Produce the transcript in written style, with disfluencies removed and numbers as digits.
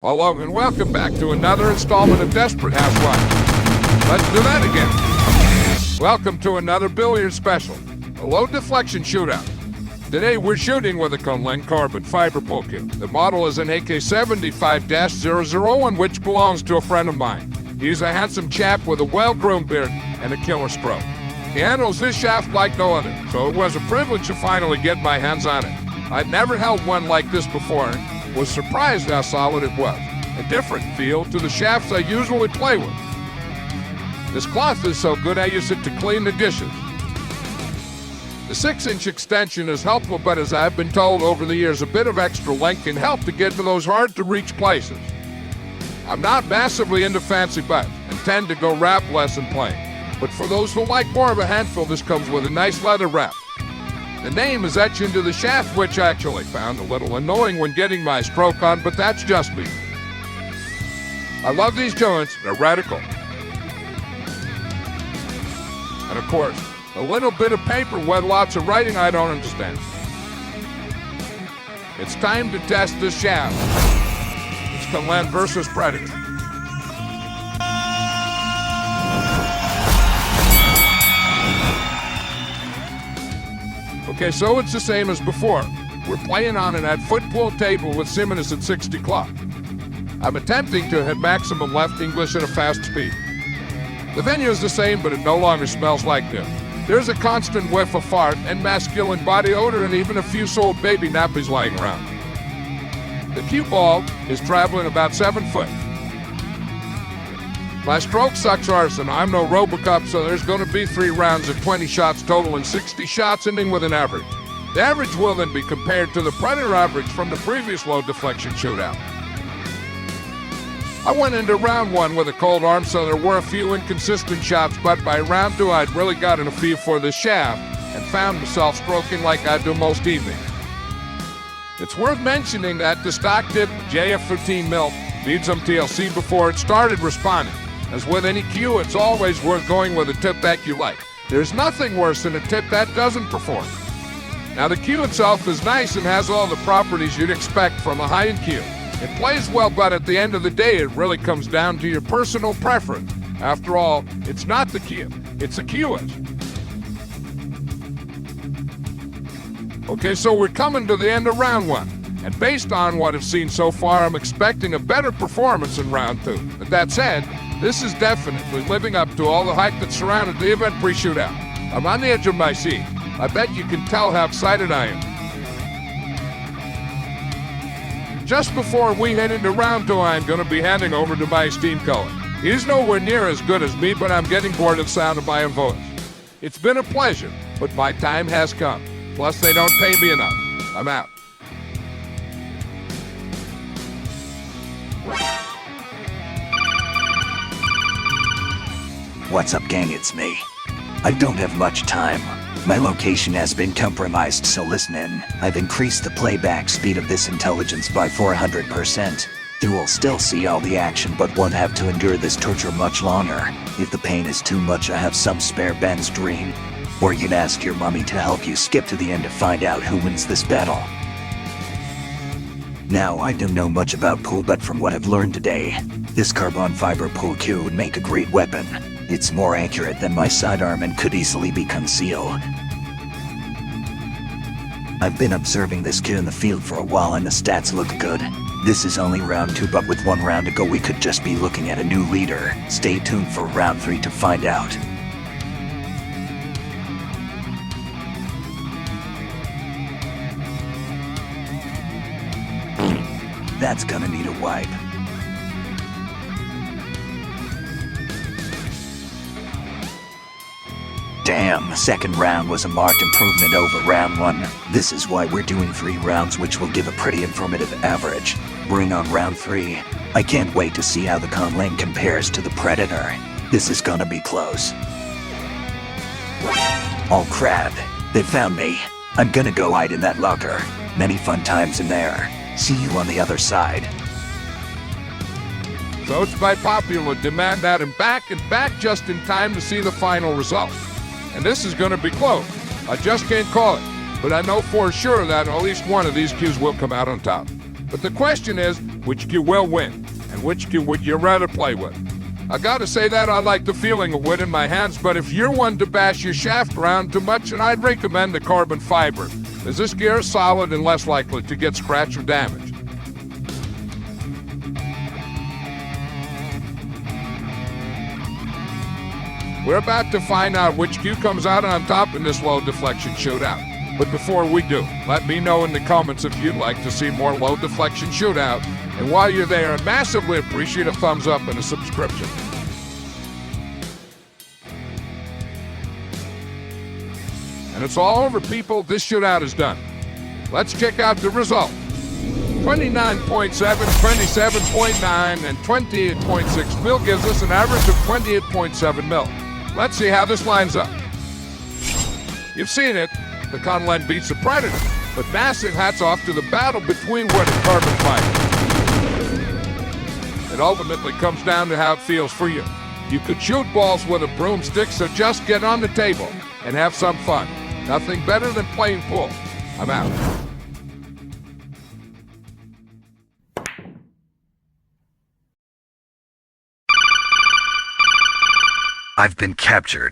Hello and welcome back to another installment of Desperate Housewives. Let's do that again. Welcome to another Billiards special, a low deflection shootout. Today we're shooting with a Konllen carbon fiber pull kit. The model is an AK75-001, which belongs to a friend of mine. He's a handsome chap with a well-groomed beard and a killer stroke. He handles this shaft like no other, so it was a privilege to finally get my hands on it. I'd never held one like this before, was surprised how solid it was. A different feel to the shafts I usually play with. This cloth is so good I use it to clean the dishes. The 6-inch extension is helpful, but as I've been told over the years, a bit of extra length can help to get to those hard-to-reach places. I'm not massively into fancy butts and tend to go wrapless in playing, but for those who like more of a handful, this comes with a nice leather wrap. The name is etched into the shaft, which I actually found a little annoying when getting my stroke on, but that's just me. I love these joints, they're radical. And of course, a little bit of paper with lots of writing I don't understand. It's time to test this shaft. It's Konllen versus Predator. Okay, so it's the same as before. We're playing on an at-foot pool table with Simmons at 60 clock. I'm attempting to hit maximum left English at a fast speed. The venue is the same, but it no longer smells like this. There's a constant whiff of fart and masculine body odor and even a few sold baby nappies lying around. The cue ball is traveling about 7 foot. My stroke sucks arson. I'm no Robocop, so there's going to be 3 rounds of 20 shots total and 60 shots ending with an average. The average will then be compared to the Predator average from the previous low deflection shootout. I went into round 1 with a cold arm, so there were a few inconsistent shots, but by round 2 I'd really gotten a feel for the shaft and found myself stroking like I do most evenings. It's worth mentioning that the stock tip JF13 mil needs some TLC before it started responding. As with any cue, it's always worth going with a tip that you like. There's nothing worse than a tip that doesn't perform. Now the cue itself is nice and has all the properties you'd expect from a high-end cue. It plays well, but at the end of the day, it really comes down to your personal preference. After all, it's not the cue, it's a cue. Okay, so we're coming to the end of round 1. And based on what I've seen so far, I'm expecting a better performance in round 2. But that said, this is definitely living up to all the hype that surrounded the event pre-shootout. I'm on the edge of my seat. I bet you can tell how excited I am. Just before we head into round 2, I'm going to be handing over to my esteemed color. He's nowhere near as good as me, but I'm getting bored of the sound of my own voice. It's been a pleasure, but my time has come. Plus, they don't pay me enough. I'm out. What's up, gang? It's me. I don't have much time. My location has been compromised, so listen in. I've increased the playback speed of this intelligence by 400%. You will still see all the action, but won't have to endure this torture much longer. If the pain is too much, I have some spare Ben's dream. Or you'd ask your mommy to help you skip to the end to find out who wins this battle. Now, I don't know much about pool, but from what I've learned today, this carbon fiber pool cue would make a great weapon. It's more accurate than my sidearm and could easily be concealed. I've been observing this cue in the field for a while and the stats look good. This is only round 2, but with 1 round to go we could just be looking at a new leader. Stay tuned for round 3 to find out. That's gonna need a wipe. Damn, second round was a marked improvement over round 1. This is why we're doing 3 rounds, which will give a pretty informative average. Bring on round 3. I can't wait to see how the Konllen compares to the Predator. This is gonna be close. Oh crap, they found me. I'm gonna go hide in that locker. Many fun times in there. See you on the other side. So it's by popular demand that I'm back just in time to see the final result. And this is going to be close. I just can't call it, but I know for sure that at least one of these cues will come out on top. But the question is, which cue will win, and which cue would you rather play with? I gotta say that I like the feeling of wood in my hands, but if you're one to bash your shaft around too much, then I'd recommend the carbon fiber, as this gear is solid and less likely to get scratched or damaged. We're about to find out which cue comes out on top in this low deflection shootout. But before we do, let me know in the comments if you'd like to see more low deflection shootout. And while you're there, I'd massively appreciate a thumbs up and a subscription. And it's all over, people. This shootout is done. Let's check out the result. 29.7, 27.9, and 28.6 mil gives us an average of 28.7 mil. Let's see how this lines up. You've seen it. The Konllen beats the Predator, but massive hats off to the battle between wood and carbon fiber. It ultimately comes down to how it feels for you. You could shoot balls with a broomstick, so just get on the table and have some fun. Nothing better than playing pool. I'm out. I've been captured.